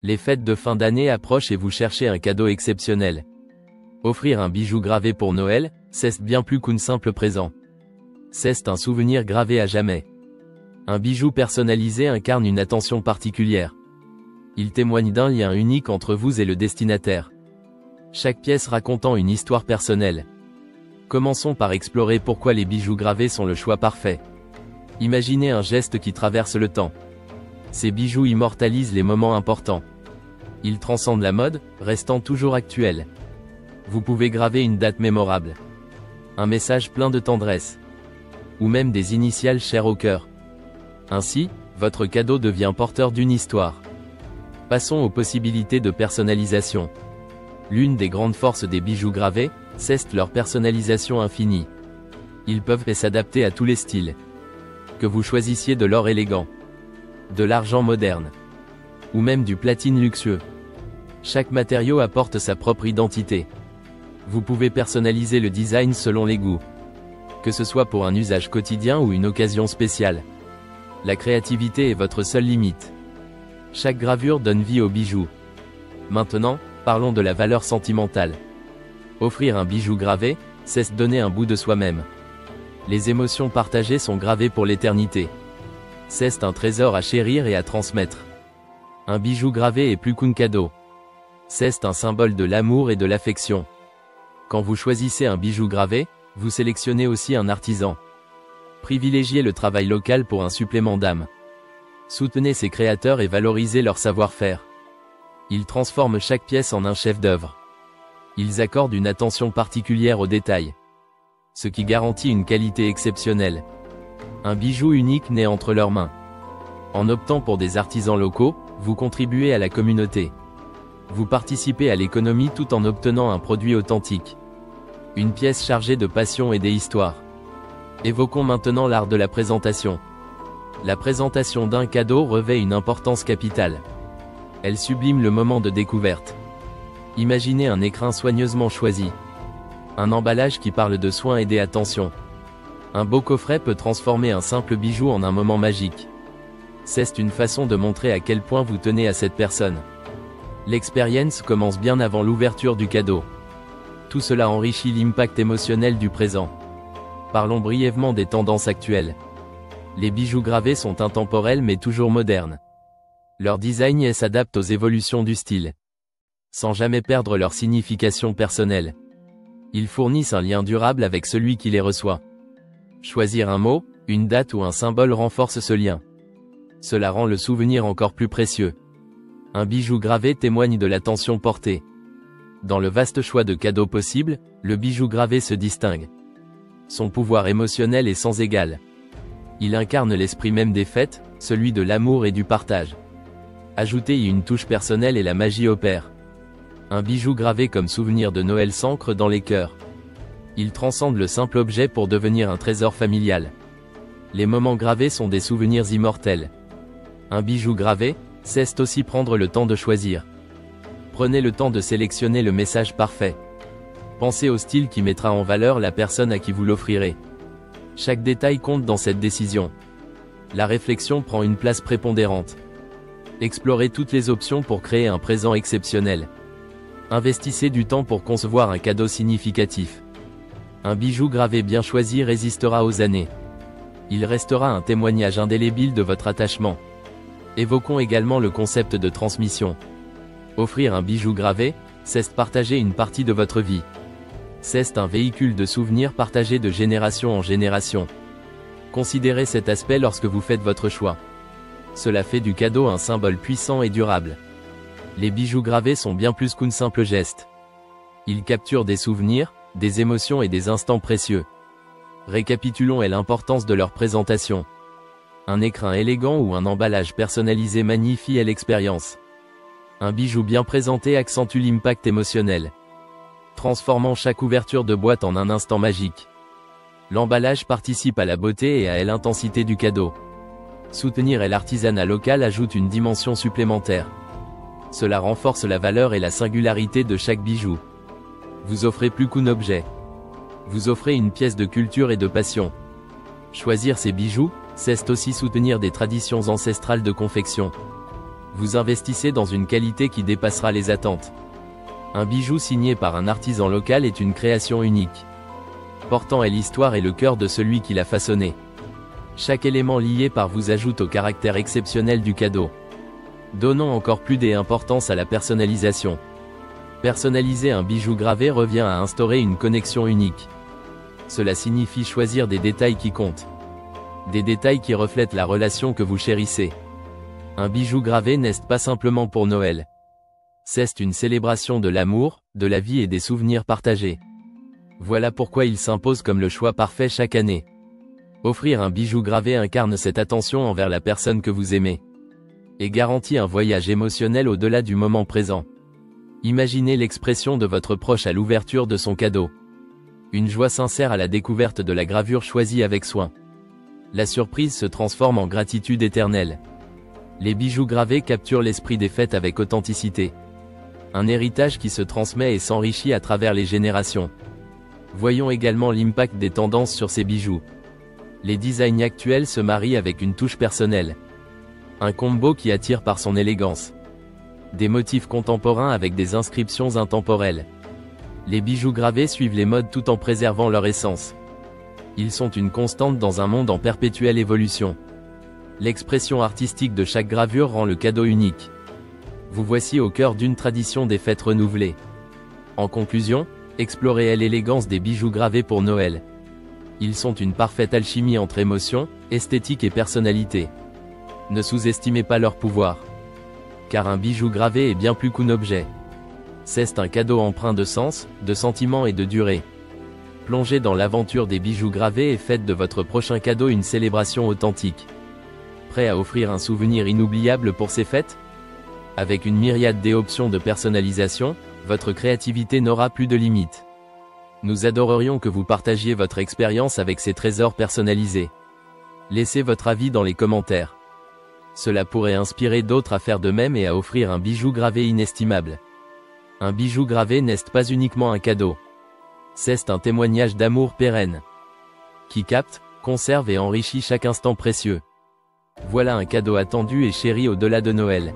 Les fêtes de fin d'année approchent et vous cherchez un cadeau exceptionnel. Offrir un bijou gravé pour Noël, c'est bien plus qu'un simple présent. C'est un souvenir gravé à jamais. Un bijou personnalisé incarne une attention particulière. Il témoigne d'un lien unique entre vous et le destinataire. Chaque pièce racontant une histoire personnelle. Commençons par explorer pourquoi les bijoux gravés sont le choix parfait. Imaginez un geste qui traverse le temps. Ces bijoux immortalisent les moments importants. Ils transcendent la mode, restant toujours actuels. Vous pouvez graver une date mémorable. Un message plein de tendresse. Ou même des initiales chères au cœur. Ainsi, votre cadeau devient porteur d'une histoire. Passons aux possibilités de personnalisation. L'une des grandes forces des bijoux gravés, c'est leur personnalisation infinie. Ils peuvent s'adapter à tous les styles. Que vous choisissiez de l'or élégant, de l'argent moderne, ou même du platine luxueux. Chaque matériau apporte sa propre identité. Vous pouvez personnaliser le design selon les goûts. Que ce soit pour un usage quotidien ou une occasion spéciale. La créativité est votre seule limite. Chaque gravure donne vie au bijou. Maintenant, parlons de la valeur sentimentale. Offrir un bijou gravé, c'est donner un bout de soi-même. Les émotions partagées sont gravées pour l'éternité. C'est un trésor à chérir et à transmettre. Un bijou gravé est plus qu'un cadeau. C'est un symbole de l'amour et de l'affection. Quand vous choisissez un bijou gravé, vous sélectionnez aussi un artisan. Privilégiez le travail local pour un supplément d'âme. Soutenez ces créateurs et valorisez leur savoir-faire. Ils transforment chaque pièce en un chef-d'œuvre. Ils accordent une attention particulière aux détails. Ce qui garantit une qualité exceptionnelle. Un bijou unique né entre leurs mains. En optant pour des artisans locaux, vous contribuez à la communauté. Vous participez à l'économie tout en obtenant un produit authentique. Une pièce chargée de passion et des histoires. Évoquons maintenant l'art de la présentation. La présentation d'un cadeau revêt une importance capitale. Elle sublime le moment de découverte. Imaginez un écrin soigneusement choisi. Un emballage qui parle de soin et d'attention. Un beau coffret peut transformer un simple bijou en un moment magique. C'est une façon de montrer à quel point vous tenez à cette personne. L'expérience commence bien avant l'ouverture du cadeau. Tout cela enrichit l'impact émotionnel du présent. Parlons brièvement des tendances actuelles. Les bijoux gravés sont intemporels mais toujours modernes. Leur design s'adapte aux évolutions du style. Sans jamais perdre leur signification personnelle. Ils fournissent un lien durable avec celui qui les reçoit. Choisir un mot, une date ou un symbole renforce ce lien. Cela rend le souvenir encore plus précieux. Un bijou gravé témoigne de l'attention portée. Dans le vaste choix de cadeaux possibles, le bijou gravé se distingue. Son pouvoir émotionnel est sans égal. Il incarne l'esprit même des fêtes, celui de l'amour et du partage. Ajoutez y une touche personnelle et la magie opère. Un bijou gravé comme souvenir de Noël s'ancre dans les cœurs. Il transcende le simple objet pour devenir un trésor familial. Les moments gravés sont des souvenirs immortels. Un bijou gravé, c'est aussi prendre le temps de choisir. Prenez le temps de sélectionner le message parfait. Pensez au style qui mettra en valeur la personne à qui vous l'offrirez. Chaque détail compte dans cette décision. La réflexion prend une place prépondérante. Explorez toutes les options pour créer un présent exceptionnel. Investissez du temps pour concevoir un cadeau significatif. Un bijou gravé bien choisi résistera aux années. Il restera un témoignage indélébile de votre attachement. Évoquons également le concept de transmission. Offrir un bijou gravé, c'est partager une partie de votre vie. C'est un véhicule de souvenirs partagé de génération en génération. Considérez cet aspect lorsque vous faites votre choix. Cela fait du cadeau un symbole puissant et durable. Les bijoux gravés sont bien plus qu'un simple geste. Ils capturent des souvenirs, des émotions et des instants précieux. Récapitulons l'importance de leur présentation. Un écrin élégant ou un emballage personnalisé magnifie l'expérience. Un bijou bien présenté accentue l'impact émotionnel, transformant chaque ouverture de boîte en un instant magique. L'emballage participe à la beauté et à l'intensité du cadeau. Soutenir l'artisanat local ajoute une dimension supplémentaire. Cela renforce la valeur et la singularité de chaque bijou. Vous offrez plus qu'un objet. Vous offrez une pièce de culture et de passion. Choisir ces bijoux, c'est aussi soutenir des traditions ancestrales de confection. Vous investissez dans une qualité qui dépassera les attentes. Un bijou signé par un artisan local est une création unique. Portant est l'histoire et le cœur de celui qui l'a façonné. Chaque élément lié par vous ajoute au caractère exceptionnel du cadeau. Donnons encore plus d'importance à la personnalisation. Personnaliser un bijou gravé revient à instaurer une connexion unique. Cela signifie choisir des détails qui comptent. Des détails qui reflètent la relation que vous chérissez. Un bijou gravé n'est pas simplement pour Noël. C'est une célébration de l'amour, de la vie et des souvenirs partagés. Voilà pourquoi il s'impose comme le choix parfait chaque année. Offrir un bijou gravé incarne cette attention envers la personne que vous aimez. Et garantit un voyage émotionnel au-delà du moment présent. Imaginez l'expression de votre proche à l'ouverture de son cadeau. Une joie sincère à la découverte de la gravure choisie avec soin. La surprise se transforme en gratitude éternelle. Les bijoux gravés capturent l'esprit des fêtes avec authenticité. Un héritage qui se transmet et s'enrichit à travers les générations. Voyons également l'impact des tendances sur ces bijoux. Les designs actuels se marient avec une touche personnelle. Un combo qui attire par son élégance. Des motifs contemporains avec des inscriptions intemporelles. Les bijoux gravés suivent les modes tout en préservant leur essence. Ils sont une constante dans un monde en perpétuelle évolution. L'expression artistique de chaque gravure rend le cadeau unique. Vous voici au cœur d'une tradition des fêtes renouvelées. En conclusion, explorez l'élégance des bijoux gravés pour Noël. Ils sont une parfaite alchimie entre émotion, esthétique et personnalité. Ne sous-estimez pas leur pouvoir. Car un bijou gravé est bien plus qu'un objet. C'est un cadeau empreint de sens, de sentiment et de durée. Plongez dans l'aventure des bijoux gravés et faites de votre prochain cadeau une célébration authentique. Prêt à offrir un souvenir inoubliable pour ces fêtes? Avec une myriade d'options de personnalisation, votre créativité n'aura plus de limites. Nous adorerions que vous partagiez votre expérience avec ces trésors personnalisés. Laissez votre avis dans les commentaires. Cela pourrait inspirer d'autres à faire de même et à offrir un bijou gravé inestimable. Un bijou gravé n'est pas uniquement un cadeau. C'est un témoignage d'amour pérenne. Qui capte, conserve et enrichit chaque instant précieux. Voilà un cadeau attendu et chéri au-delà de Noël.